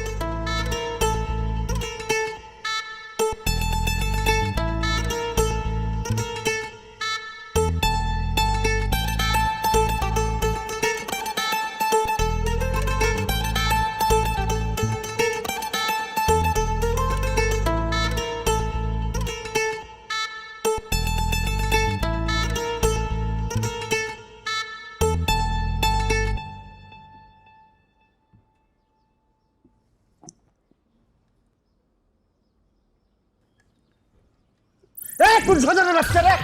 তুই সজানের বাচ্চা রে।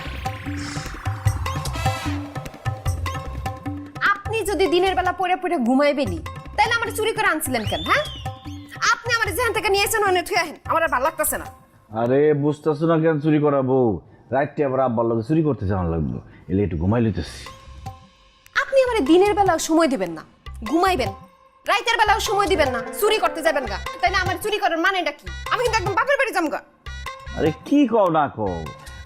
আপনি যদি দিনের বেলা পড়ে পড়ে ঘুমাইবেনি তাহলে আমার চুরি করে আনছিলেন কেন? হ্যাঁ, আপনি আমার যেখান থেকে নিয়েছেন ওখানে ঠিক আহেন, আমার আর ভালো লাগতেছে না। আরে বুঝতেছো না কেন চুরি করাবো? রাইতে আবার আব্বার লগে চুরি করতে যাওয়ার লাগবো, এলে একটু ঘুমাই লইতেছি। আপনি আমার দিনের বেলা সময় দিবেন না, ঘুমাইবেন, রাতের বেলাও সময় দিবেন না, চুরি করতে যাবেন গা, তাই না? আমার চুরি করার মানেটা কি? আমি কিন্তু একদম বাপের বাড়ি যাবো গা। আরে কি কও না কও,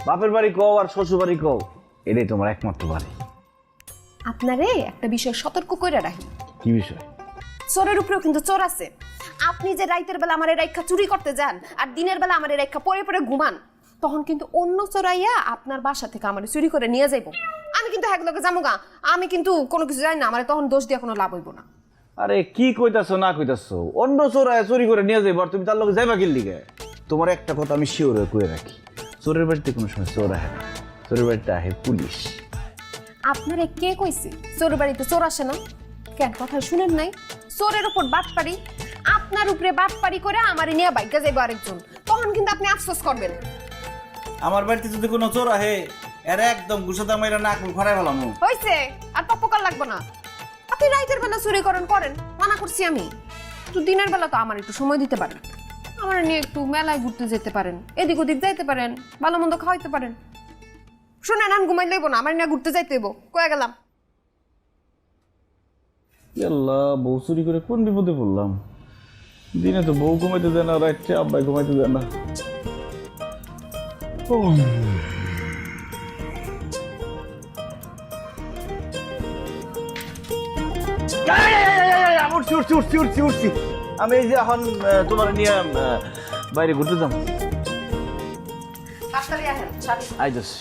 বাপের বাড়ি কও আর শ্বশুর বাড়ি কও, এটাই তোমার একমাত্র বাড়ি। আপনারে একটা বিষয় সতর্ক করে রাখি। কি বিষয়? চোরের উপরেও কিন্তু চোর আছে। আপনি যে রাতের বেলা আমার রেখা চুরি করতে যান আর দিনের বেলা আমার রেখা পরে পরে ঘুমান, তখন কিন্তু অন্য চোরাইয়া আপনার বাসা থেকে আমার চুরি করে নিয়ে যাইব। আমি কিন্তু এক লোকে যাবো গা, আমি কিন্তু কোনো কিছু জানি না, আমার তখন দোষ দিয়ে কোনো লাভ হইব না। আরে কি কইতাছো না কইতাছো, অন্য চোরায় চুরি করে নিয়ে যাইব আর তুমি তার লগে যাইবা কি লিগে? তোমার একটা কথা আমি শিওর কইরা রাখি, চোরের বাড়িতে কোনো সময় চোর আহে না, চোরের বাড়িতে আহে পুলিশ। আপনারে কে কইছে চোরের বাড়িতে চোর আসে না? কেন কথা শুনেন নাই? চোরের উপর বাটপাড়ি, আপনার উপরে বাটপাড়ি করে আমার নিয়ে বাইকে যাইব আরেকজন, তখন কিন্তু আপনি আফসোস করবেন। আমার বাড়িতে যদি কোনো চোর আহে এর একদম গুছাতে মাইরা নাক মুখ ফাড়াই ফেলাম। হইছে, আর পপকার লাগবে না। আপনি রাতের বেলা চুরি করেন, মানা করছি আমি। একটু দিনের বেলা তো আমার একটু সময় দিতে পারেন, আমার নিয়ে একটু মেলায় ঘুরতে যেতে পারেন, এদিক ওদিক যাইতে পারেন, ভালো মন্দ খাওয়াইতে পারেন। শুনে নান ঘুমাই লইব না, আমার নিয়ে ঘুরতে যাইতে হইব। কয়ে গেলাম। আল্লাহ, বউ চুরি করে কোন বিপদে পড়লাম। দিনে তো বউ ঘুমাইতে দেয় না, রাত্রে আব্বাই ঘুমাইতে দেয় না। উঠছি। আমি এই যে এখন তোমার নিয়ে বাইরে ঘুরতে যাম। আইতাছি।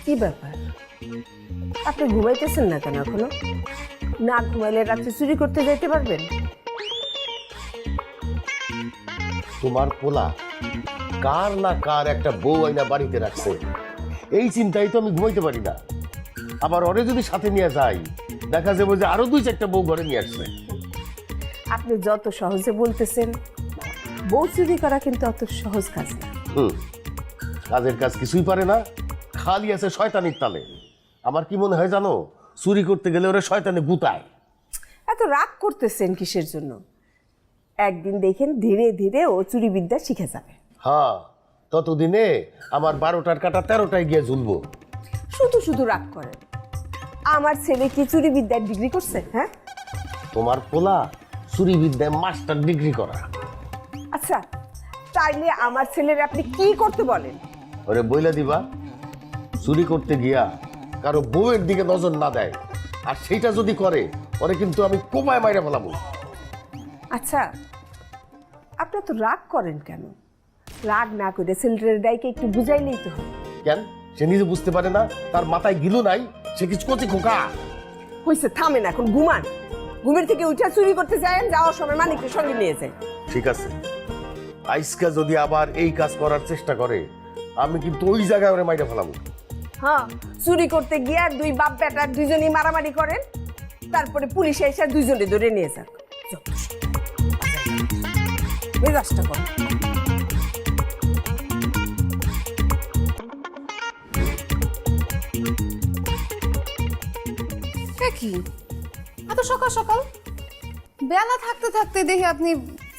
কি ব্যাপার, আপনি ঘুমাইতেছেন না কেন এখনো? না ঘুমাইলে রাত্রে চুরি করতে যাইতে পারবেন? তোমার পোলা কার না কার একটা বউ আইনা বাড়িতে রাখছে, এই চিন্তাই তো আমি ঘুমাইতে পারি না। আবার ওরে যদি সাথে নিয়ে যাই, দেখা যাবে যে আরো 2-4টা বউ ঘরে নিয়ে আসছে। আপনি যত সহজে বলতেছেন, বউ চুরি করা কিন্তু অত সহজ কাজ না। কাজের কাজ কিছুই পারে না, খালি আছে শয়তানির তালে। আমার কি মনে হয় জানো, চুরি করতে গেলে ওরা শয়তানে গুতায়। এত রাগ করতেছেন কিসের জন্য? একদিন দেখেন ধীরে ধীরে ও চুরি বিদ্যা শিখে যাবে। হ্যাঁ, ততদিনে আমার 12টার কাটা 13টায় গিয়ে ঝুলবো। শুধু শুধু রাগ করেন। আমার ছেলে কি চুরি বিদ্যার ডিগ্রি করছে? হ্যাঁ, তোমার পোলা চুরি বিদ্যায় মাস্টার ডিগ্রি করা। আচ্ছা, তাইলে আমার ছেলের আপনি কি করতে বলেন? ওরে বইলা দিবা, চুরি করতে গিয়া কারো বউয়ের দিকে নজর না দেয়, আর সেইটা যদি করে ওরে কিন্তু আমি কোপায় মাইরা ফেলাবো। আচ্ছা, আপনি তো রাগ করেন কেন? রাগ না করে ছেলের ডাইকে একটু বুঝাইলেই তো হয়। কেন সে নিজে বুঝতে পারে না? তার মাথায় গিলু নাই, সে কিছু কচি খোকা। হয়েছে, থামেন এখন, ঘুমান। ঘুমের থেকে উঠে চুরি করতে যান, যাওয়ার সময় মানিককে সঙ্গে নিয়ে যায়। ঠিক আছে, আইসকা যদি আবার এই কাজ করার চেষ্টা করে আমি কিন্তু ওই জায়গায় ওরে মাইরা ফেলাবো। হ্যাঁ, চুরি করতে গিয়ে দুই বাপ বেটা দুইজনই মারামারি করেন, তারপরে পুলিশ এসে দুইজনে ধরে নিয়ে যাক। যত সব। মেজাজটা কর। কি এত সকাল সকাল? বেলা থাকতে থাকতে দেখি আপনি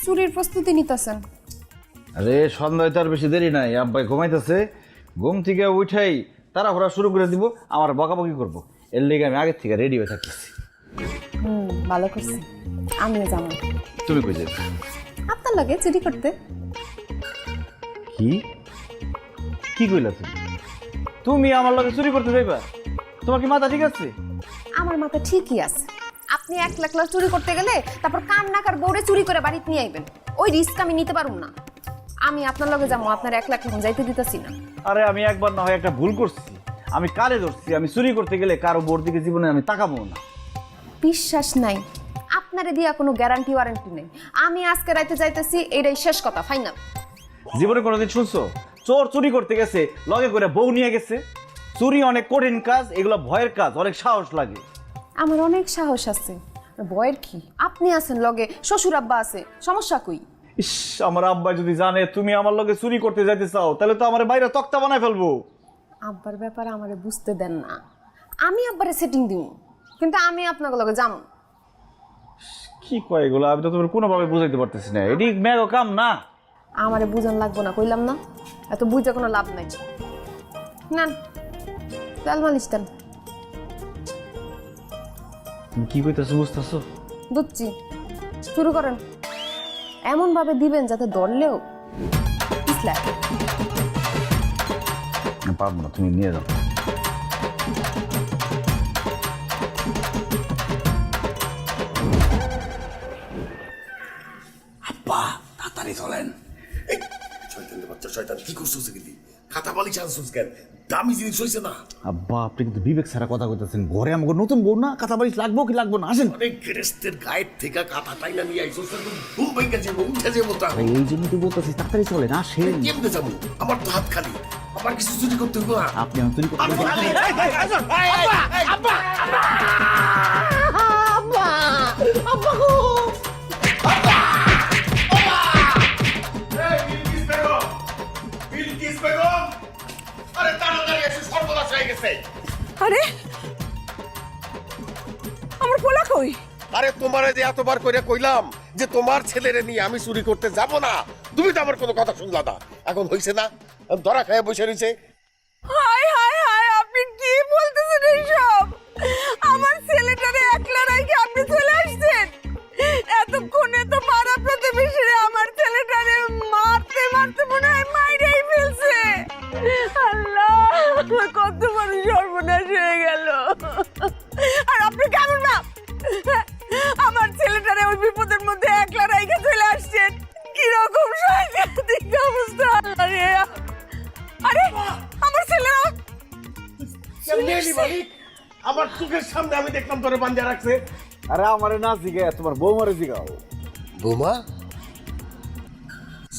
চুরির প্রস্তুতি নিতেছেন। আরে সন্ধ্যায় তো আর বেশি দেরি নাই, আব্বাই ঘুমাইতেছে, ঘুম থেকে উঠাই তাড়াহুড়া শুরু করে দিব, আমার বকাবকি করবো, এর লেগে আমি আগের থেকে রেডি হয়ে থাকতেছি। ভালো করছি, আমিও যাবো। তুমি কই যাবে? আপনার লাগে চুরি করতে। কি কি কইলা তুমি? তুমি আমার লগে চুরি করতে যাইবা? তোমার কি মাথা ঠিক আছে? আমার মাথা ঠিকই আছে। আপনি 1 লাখ চুরি করতে গেলে তারপর কান নাকার বউরে চুরি করে বাড়িতে নিয়ে আইবেন, ওই রিস্ক আমি নিতে পারুম না। আমি আপনার লগে যাবো, আপনার 1 লাখ যাইতে দিতেছি না। আরে আমি একবার না হয় একটা ভুল করছি, আমি কারে ধরছি, আমি চুরি করতে গেলে কারো বোর দিকে জীবনে আমি তাকাবো না। বিশ্বাস নাই আপনারে দিয়া কোনো গ্যারান্টি ওয়ারেন্টি নেই। আমি আজকে রাইতে যাইতেছি, এটাই শেষ কথা, ফাইনাল। জীবনে কোনোদিন শুনছো চোর চুরি করতে গেছে লগে করে বউ নিয়ে গেছে? চুরি অনেক কঠিন কাজ, এগুলো ভয়ের কাজ, অনেক সাহস লাগে। আমার অনেক সাহস আছে, ভয়ের কি? আপনি আছেন লগে, শ্বশুর আব্বা আছে, সমস্যা কই? ইস, আমার আব্বা যদি জানে তুমি আমার লগে চুরি করতে যাইতে চাও, তাহলে তো আমার বাইরে তক্তা বানায় ফেলবো। আব্বার ব্যাপারে আমারে বুঝতে দেন না, আমি আব্বারে সেটিং দিব, কিন্তু আমি আপনার লগে যাম। কি কয় এগুলো? আমি তো তোমার কোনোভাবে বুঝাইতে পারতেছি না, এটি মেঘ কাম না। আমারে বুঝান লাগবো না, কইলাম না? এত বুঝে কোনো লাভ নাই। না তেল মালিশ দেন। তুমি কি কইতেছো বুঝতেছো? বুঝছি, শুরু করেন। এমন ভাবে দিবেন যাতে ধরলেও পিছলা। পারবো না, তুমি নিয়ে যাও। আব্বা তাড়াতাড়ি চলেন। এই শয়তানের বাচ্চা শয়তান, কি করছিস এগুলি? খাতা বালিশ আনছিস কেন? দামি জিনিস হইছে না? আব্বা আপনি কিন্তু বিবেক ছাড়া কথা কইতেছেন। ঘরে আমাকে নতুন বউ না, কাঁথা বালিশ লাগবো কি লাগবো না? আসেন। অনেক গৃহস্থের গায়ের থেকে কাঁথা টাইনা নিয়ে আইসো, ঘুম ভেঙে যাবো, উঠে যাবো। তা আরে এই জন্য তো বলতেছি তাড়াতাড়ি চলেন, আসেন। কেমনে যাবো? আমার তো হাত খালি, আমার কিছু চুরি করতে হইব না। আপনি আমার চুরি করতে আরে আমার পোলা কই? আরে তোমারে যে এতবার কইরা কইলাম যে তোমার ছেলেরে নিয়ে আমি চুরি করতে যাব না, তুমি তো আমার কোনো কথা শুনলা না। এখন হইছে না, ধরা খায় বসে রইছে। হায় হায় হায়, আপনি কি বলতেছেন এইসব? আমার ছেলেটারে একলা রাখে আপনি চলে আসছেন? এতক্ষণে তো পাড়া প্রতিবেশীরা আমার ছেলেটারে মারতে মারতে মনে হয় মাইরেই ফেলছে। আল্লাহ, কত বড় সর্বনাশ হয়ে গেল। আর আপনি কেমন না আমার ছেলেটারে ওই বিপদের মধ্যে একলা রাখে চলে আসছেন? কিরকম সাংঘাতিক অবস্থা! আরে আরে আমার ছেলেরা আমার চোখের সামনে আমি দেখলাম তোরে বান্ধা রাখছে। আরে আমারে না জিগে, তোমার বউ মারে জিগাও। বোমা,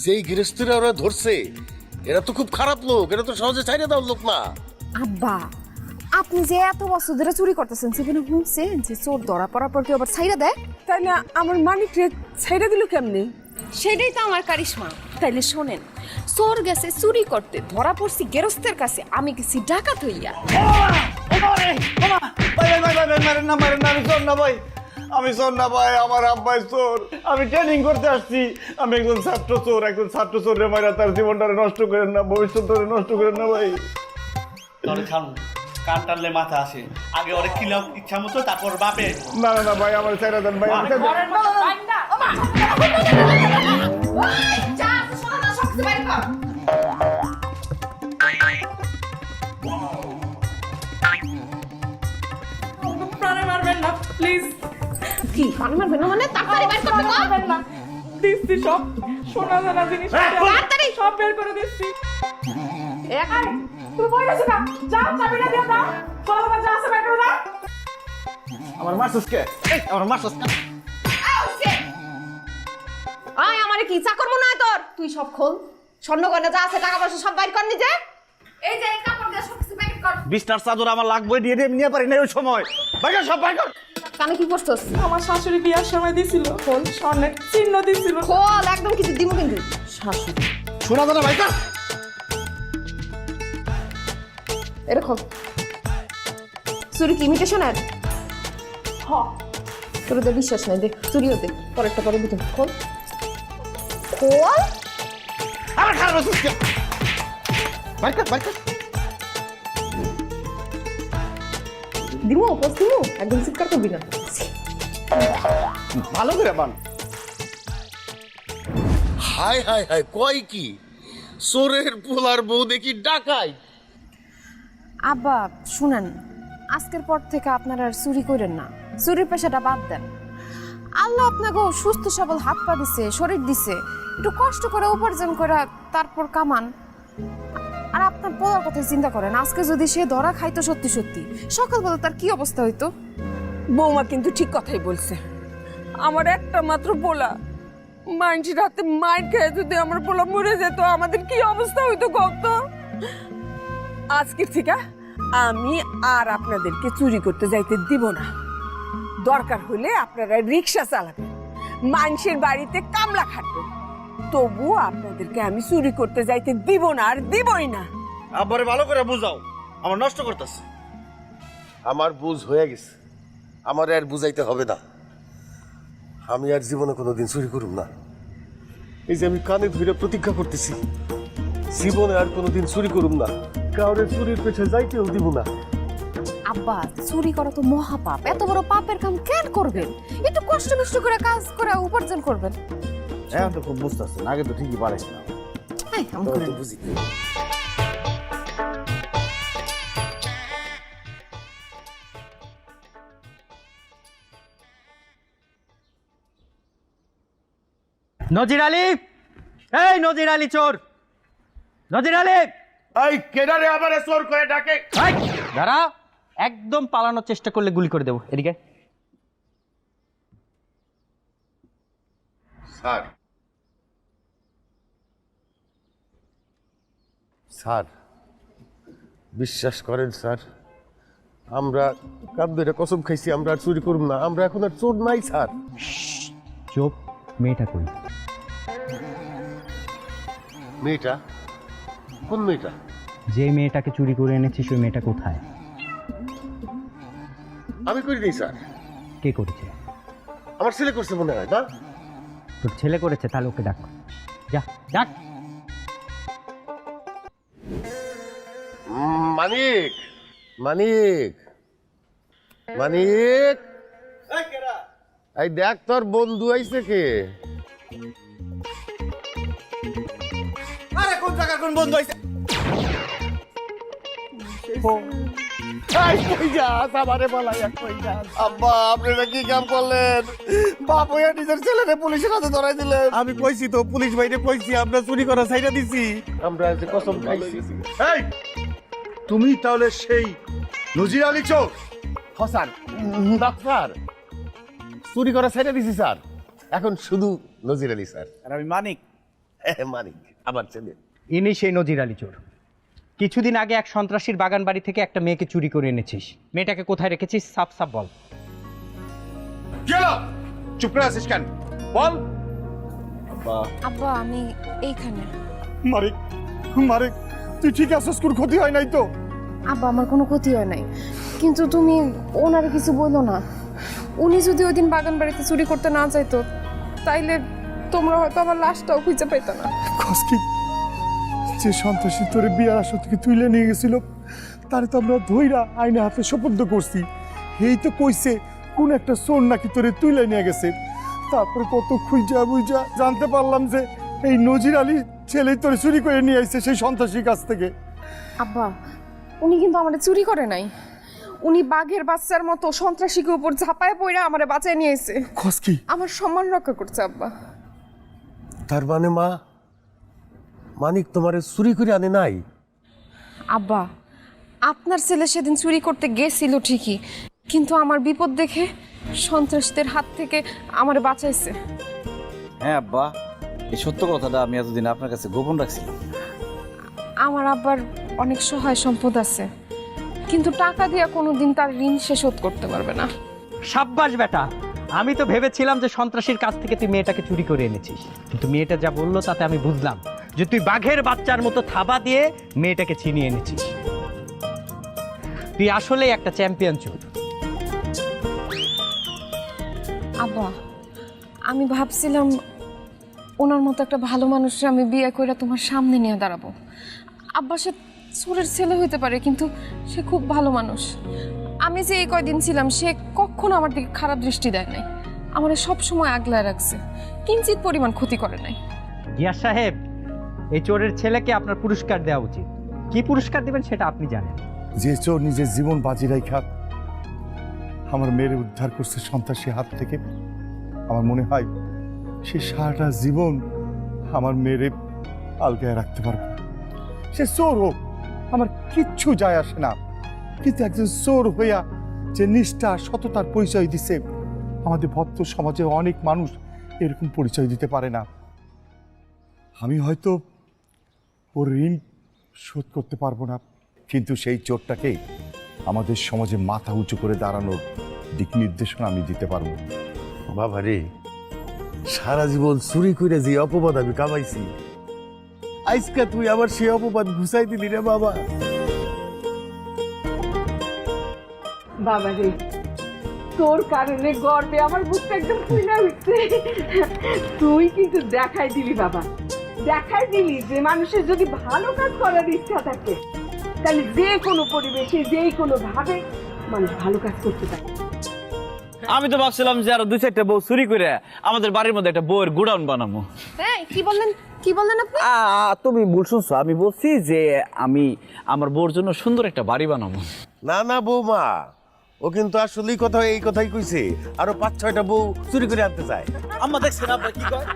সেই গৃহস্থরা ওরা ধরছে, এরা তো খুব খারাপ লোক, এরা তো সহজে ছাইড়ে দেওয়ার লোক না। আব্বা আপনি যে এত বছর ধরে চুরি করতেছেন, সেখানে শুনছেন যে চোর ধরা পড়ার পর কি আবার ছাইরা দেয়? তাহলে আমার মানিকরে ছাইড়া দিল কেমনে? সেটাই তো আমার কারিশমা। তাইলে শোনেন, চোর গেছে চুরি করতে, ধরা পড়ছি গেরস্তের কাছে, আমি গেছি ডাকাত হইয়া। আমি চোর না ভাই, আমার আব্বাই চোর। আমি ট্রেনিং করতে আসছি, আমি একজন ছাত্র চোর। একজন ছাত্র চোরে মাইরা তার জীবনটা নষ্ট করেন না, ভবিষ্যৎটা নষ্ট করেন না ভাই। খান কান টানলে মাথা আসে, আগে ওরে কিলাও ইচ্ছা মতো, তারপর বাপে। না না না ভাই, আমার ছেড়ে দেন ভাই। প্রাণে মারবেন না প্লিজ। কি পানি মারবেন না মানে? তাড়াতাড়ি বের করতে মারবেন না, দিচ্ছি সব সোনা জানা জিনিস তাড়াতাড়ি সব বের করে দিচ্ছি। একাই তুই বই গেছিস না, যা চাবিটা দিয়ে দাও, সোনা যা আছে বের করে দাও। আমার মাসুস কে? আমার মাসুস কে? আয় আমারে কি চাকর মনে হয় তোর? তুই সব খোল, স্বর্ণ গয়না যা আছে টাকা পয়সা সব বাইর কর নিজে। এই যে এই কাপড় দিয়ে সব কিছু প্যাকেট কর। বিছনার চাদর আমার লাগবে দিয়ে নিয়ে পারি না ওই সময়। বাইরে সব বাইরে। কানে কি করছস? আমার শাশুড়ি বিয়ার সময় দিছিল খোল, স্বর্ণের চিহ্ন দিছিল। খোল, একদম কিছু দিমু কিন্তু। শাশুড়ি শোনা দাদা ভাইকা। এরকম চুরি কি ইমিটেশনের? তোর ওদের বিশ্বাস নাই, দেখ চুরিও দেখ, পরেরটা পরে দিতে খোল খোল। আমার খারাপ হচ্ছে বাইকা বাইকা। দিমু পোস দিমু, একদম চিৎকার করবি না। ভালো করে বান। হাই হাই হাই, কয় কি সোরের পোলার বউ দেখি ডাকাই। আব্বা শুনেন, আজকের পর থেকে আপনারা আর চুরি করেন না, চুরির পেশাটা বাদ দেন। আল্লাহ আপনাকে সুস্থ সবল হাত পা দিছে, শরীর দিছে, একটু কষ্ট করে উপার্জন করে তারপর কামান। আর আপনার পোলার কথা চিন্তা করেন, আজকে যদি সে ধরা খাইতো সত্যি সত্যি, সকালবেলা তার কি অবস্থা হইতো? বৌমা কিন্তু ঠিক কথাই বলছে। আমার একটা মাত্র পোলা, মাইন্ডের হাতে মাইন্ড খেয়ে যদি আমার পোলা মরে যেত, আমাদের কি অবস্থা হইতো কত। আজকের থেকে আমি আর আপনাদেরকে চুরি করতে যাইতে দিব না। দরকার হলে আপনারা রিক্সা চালাবেন, মানুষের বাড়িতে কামলা খাটবেন, তবু আপনাদেরকে আমি চুরি করতে যাইতে দিব না, আর দিবই না। আব্বারে ভালো করে বুঝাও, আমার নষ্ট করতেছে। আমার বুঝ হয়ে গেছে, আমার আর বুঝাইতে হবে না। আমি আর জীবনে কোনোদিন চুরি করুম না। এই যে আমি কানে ধরে প্রতিজ্ঞা করতেছি, জীবনে আর কোনোদিন চুরি করুম না, কাউরে চুরির পেছনে যাইতেও দিব না। আব্বা চুরি করা তো মহাপাপ, এত বড় পাপের কাম কেন করবেন? একটু কষ্ট মিষ্ট করে কাজ করে উপার্জন করবেন। এখন তো খুব বুঝতেছেন, আগে তো ঠিকই পারে না। এই, আমি তখন করি তো না। বুঝি। নজির আলী, এই নজির আলী চোর, নজির আলী এই কেডারে আমারে চোর করে ডাকে? এই, দাঁড়া, একদম পালানোর চেষ্টা করলে গুলি করে দেবো। এদিকে স্যার, স্যার বিশ্বাস করেন স্যার, আমরা কান্দরে কসম খাইছি আমরা আর চুরি করব না, আমরা এখন আর চোর নাই স্যার। চোপ, মেয়েটা কই? মেয়েটা? কোন মেয়েটা? যে মেয়েটাকে চুরি করে এনেছিস ওই মেয়েটা কোথায়? আমি করি নাই স্যার, কে করেছে? আমার ছেলে করছে মনে হয়। না, তোর ছেলে করেছে, তাহলে ওকে ডাক, যা ডাক। মানিক, মানিক, মানিক, এই দেখ তোর বন্ধু আইছে কে? আরে কোন জায়গা কোন বন্ধু আইছে? আব্বা আপনারা কি কাম করলেন? বাপ হইয়া নিজের ছেলেরে পুলিশের হাতে ধরাই দিলেন। আমি কইছি তো, পুলিশ ভাইরে কইছি আমরা চুরি করা ছাইড়া দিছি। আমরা যে কসম খাইছি। এই তুমি তাহলে সেই নজির আলী চোর? স্যার, না স্যার, চুরি করা ছাইড়া দিছি স্যার, এখন শুধু নজির আলী স্যার। আর আমি মানিক। মানিক আমার ছেলে। ইনি সেই নজির আলী চোর। কিছুদিন আগে এক সন্ত্রাসীর বাগান বাড়ি থেকে একটা মেয়েকে চুরি করে এনেছিস। মেয়েটাকে কোথায় রেখেছিস সাফ সাফ বল। গেল চুপ করে আছিস কেন? বল। আব্বা আমি এইখানে। মারিক, মারিক তুই ঠিক আছিস? কোন ক্ষতি হয় নাই তো? আব্বা আমার কোনো ক্ষতি হয় নাই, কিন্তু তুমি ওনারে কিছু বলো না। উনি যদি ওই দিন বাগান বাড়িতে চুরি করতে না চাইতো, তাইলে তোমরা হয়তো আমার লাশটাও খুঁজে পাইতো না। কসকি যে সন্ত্রাসী তোরে বিয়ার আসর থেকে তুলে নিয়ে গেছিল, তারে তো আমরা ধইরা আইনে হাতে সোপর্দ করছি। এই তো কইছে কোন একটা চোর নাকি তোরে তুলে নিয়ে গেছে। তারপরে কত খুঁজা বুঝা জানতে পারলাম যে এই নজির আলী ছেলে তোরে চুরি করে নিয়ে আসছে সেই সন্ত্রাসীর কাছ থেকে। আব্বা উনি কিন্তু আমারে চুরি করে নাই, উনি বাঘের বাচ্চার মতো সন্ত্রাসীকে উপর ঝাঁপায় পড়ে আমারে বাঁচায় নিয়ে এসে কসকি আমার সম্মান রক্ষা করছে। আব্বা তার মানে মা, মানিক তোমারে চুরি করে আনে নাই? আব্বা আপনার ছেলে সেদিন চুরি করতে গেছিল ঠিকই, কিন্তু আমার বিপদ দেখে সন্ত্রাসীদের হাত থেকে আমারে বাঁচাইছে। হ্যাঁ আব্বা, এই সত্য কথাটা আমি এতদিন আপনার কাছে গোপন রাখছিলাম। আমার আব্বার অনেক সহায় সম্পদ আছে, কিন্তু টাকা দিয়ে কোনোদিন তার ঋণ সে শোধ করতে পারবে না। সাব্বাস বেটা, আমি তো ভেবেছিলাম যে সন্ত্রাসীর কাছ থেকে তুই মেয়েটাকে চুরি করে এনেছিস, কিন্তু মেয়েটা যা বললো তাতে আমি বুঝলাম যে তুই বাঘের বাচ্চার মতো থাবা দিয়ে মেয়েটাকে ছিনিয়ে এনেছিস। তুই আসলেই একটা চ্যাম্পিয়ন চোর। আব্বা, আমি ভাবছিলাম ওনার মতো একটা ভালো মানুষকে আমি বিয়ে করে তোমার সামনে নিয়ে দাঁড়াবো। আব্বা সে চোরের ছেলে হইতে পারে, কিন্তু সে খুব ভালো মানুষ। আমি যে এই কয়দিন ছিলাম সে কখনো আমার দিকে খারাপ দৃষ্টি দেয় নাই, আমার সব সময় আগলায় রাখছে, কিঞ্চিত পরিমাণ ক্ষতি করে নাই। গিয়াস সাহেব, এই চোরের ছেলেকে আপনার পুরস্কার দেওয়া উচিত। কি পুরস্কার দিবেন সেটা আপনি জানেন। যে চোর নিজের জীবন বাজি রাখা আমার মেয়ের উদ্ধার করছে সন্ত্রাসী হাত থেকে, আমার মনে হয় সে সারাটা জীবন আমার মেয়েরে আলগায় রাখতে পারবে। সে চোর হোক, আমার কিচ্ছু যায় আসে না, কিন্তু একজন চোর হইয়া যে নিষ্ঠা সততার পরিচয় দিছে, আমাদের ভদ্র সমাজে অনেক মানুষ এরকম পরিচয় দিতে পারে না। আমি হয়তো ওর ঋণ শোধ করতে পারবো না, কিন্তু সেই চোরটাকে আমাদের সমাজে মাথা উঁচু করে দাঁড়ানোর দিক নির্দেশনা আমি দিতে পারবো। বাবা রে, সারা জীবন চুরি করে যে অপবাদ আমি কামাইছি, আজকে তুই আবার সেই অপবাদ ঘুষাই দিলি রে বাবা। বাবা রে, তোর কারণে গর্বে আমার বুকটা একদম ফুলে উঠছে। তুই কিন্তু দেখাই দিলি বাবা, দেখাই দিলি যে মানুষের যদি ভালো কাজ করার ইচ্ছা থাকে তাহলে যে কোনো পরিবেশে যেই কোনো ভাবে মানুষ ভালো কাজ করতে পারে। আমি তো ভাবছিলাম যে আরো 2-4টা বউ চুরি করে আমাদের বাড়ির মধ্যে একটা বউয়ের গোডাউন বানাবো। হ্যাঁ, কি বললেন আপনি? তুমি ভুল শুনছো, আমি বলছি যে আমি আমার বউর জন্য সুন্দর একটা বাড়ি বানাবো। না না বৌমা, ও কিন্তু আসলেই কথা এই কথাই কইছে, আরো 5-6টা বউ চুরি করে আনতে চায়। আম্মা দেখছেন আপনার কি কয়?